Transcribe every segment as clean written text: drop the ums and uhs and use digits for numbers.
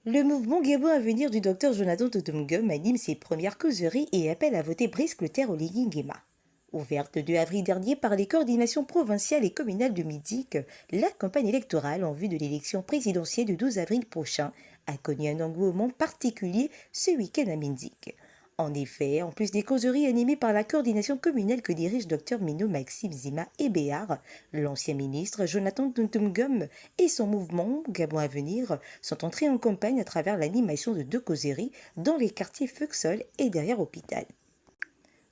Le mouvement Gabon à venir du Dr Jonathan Totomgum anime ses premières causeries et appelle à voter Brice Clotaire au Nguema. Ouverte le 2 avril dernier par les coordinations provinciales et communales de Midik, la campagne électorale en vue de l'élection présidentielle du 12 avril prochain a connu un engouement particulier ce week-end à Midik. En effet, en plus des causeries animées par la coordination communale que dirige Dr Mino Maxime Zima Ebéar, l'ancien ministre Jonathan Totomgum et son mouvement Gabon à venir sont entrés en campagne à travers l'animation de 2 causeries dans les quartiers Feuxol et derrière Hôpital.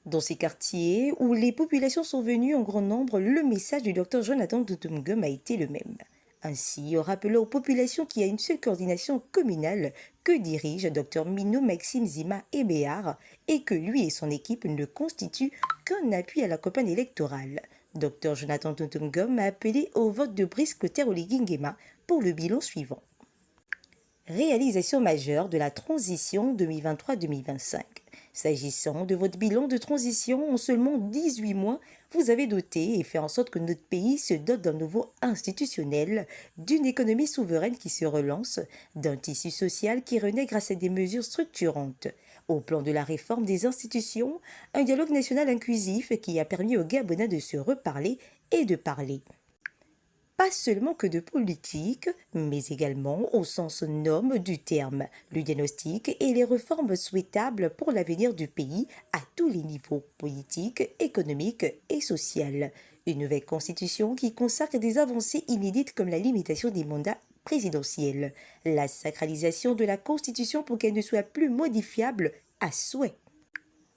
Dans ces quartiers où les populations sont venues en grand nombre, le message du Dr Jonathan Totomgum a été le même. Ainsi, rappelant aux populations qu'il y a une seule coordination communale que dirige Dr Mino Maxime Zima Ebéar et que lui et son équipe ne constituent qu'un appui à la campagne électorale. Dr Jonathan Totomgum a appelé au vote de Brice Clotaire au Nguema pour le bilan suivant. Réalisation majeure de la transition 2023-2025. S'agissant de votre bilan de transition, en seulement 18 mois, vous avez doté et fait en sorte que notre pays se dote d'un nouveau institutionnel, d'une économie souveraine qui se relance, d'un tissu social qui renaît grâce à des mesures structurantes. Au plan de la réforme des institutions, un dialogue national inclusif qui a permis aux Gabonais de se reparler et de parler. Pas seulement que de politique, mais également au sens noble du terme, le diagnostic et les réformes souhaitables pour l'avenir du pays à tous les niveaux, politiques, économiques et sociaux. Une nouvelle constitution qui consacre des avancées inédites comme la limitation des mandats présidentiels, la sacralisation de la constitution pour qu'elle ne soit plus modifiable à souhait.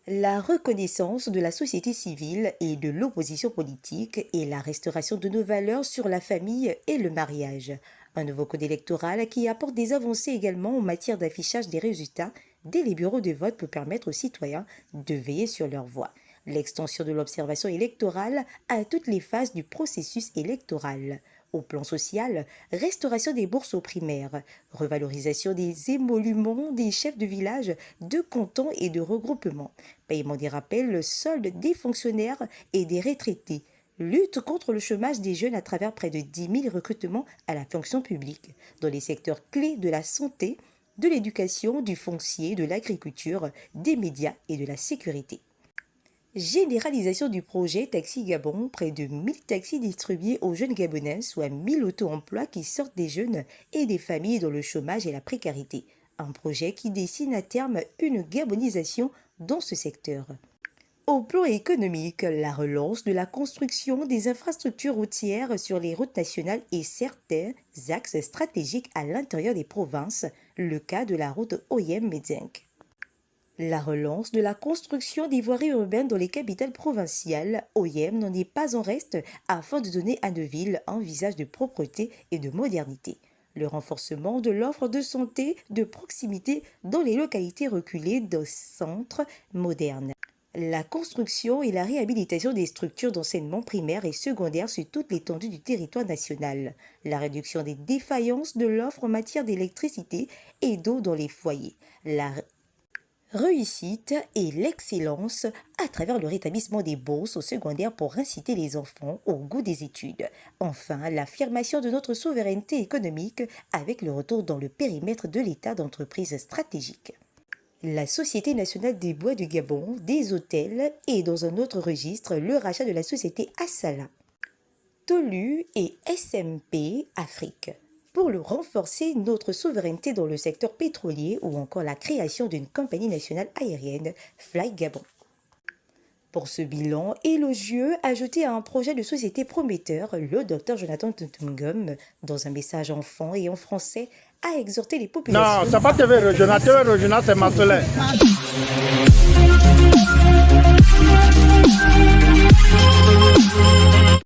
La reconnaissance de la société civile et de l'opposition politique et la restauration de nos valeurs sur la famille et le mariage. Un nouveau code électoral qui apporte des avancées également en matière d'affichage des résultats dès les bureaux de vote pour permettre aux citoyens de veiller sur leur voix. L'extension de l'observation électorale à toutes les phases du processus électoral. Au plan social, restauration des bourses aux primaires, revalorisation des émoluments des chefs de village, de cantons et de regroupements, paiement des rappels, solde des fonctionnaires et des retraités, lutte contre le chômage des jeunes à travers près de 10 000 recrutements à la fonction publique, dans les secteurs clés de la santé, de l'éducation, du foncier, de l'agriculture, des médias et de la sécurité. Généralisation du projet Taxi Gabon, près de 1000 taxis distribués aux jeunes Gabonais, soit 1000 auto-emplois qui sortent des jeunes et des familles dans le chômage et la précarité. Un projet qui dessine à terme une gabonisation dans ce secteur. Au plan économique, la relance de la construction des infrastructures routières sur les routes nationales et certains axes stratégiques à l'intérieur des provinces, le cas de la route Oyem-Médzenk. La relance de la construction des voiries urbaines dans les capitales provinciales, Oyem n'en est pas en reste afin de donner à nos villes un visage de propreté et de modernité. Le renforcement de l'offre de santé de proximité dans les localités reculées de centres modernes. La construction et la réhabilitation des structures d'enseignement primaire et secondaire sur toute l'étendue du territoire national. La réduction des défaillances de l'offre en matière d'électricité et d'eau dans les foyers. La réussite et l'excellence à travers le rétablissement des bourses au secondaire pour inciter les enfants au goût des études. Enfin, l'affirmation de notre souveraineté économique avec le retour dans le périmètre de l'État d'entreprises stratégiques. La Société nationale des bois du Gabon, des hôtels et dans un autre registre, le rachat de la société Assala. Tolu et SMP Afrique. Pour le renforcer notre souveraineté dans le secteur pétrolier ou encore la création d'une compagnie nationale aérienne, Fly Gabon. Pour ce bilan élogieux ajouté à un projet de société prometteur, le Dr Jonathan Totomgum, dans un message en fond et en français, a exhorté les populations... Non, c'est pas TV régional c'est Marcelin.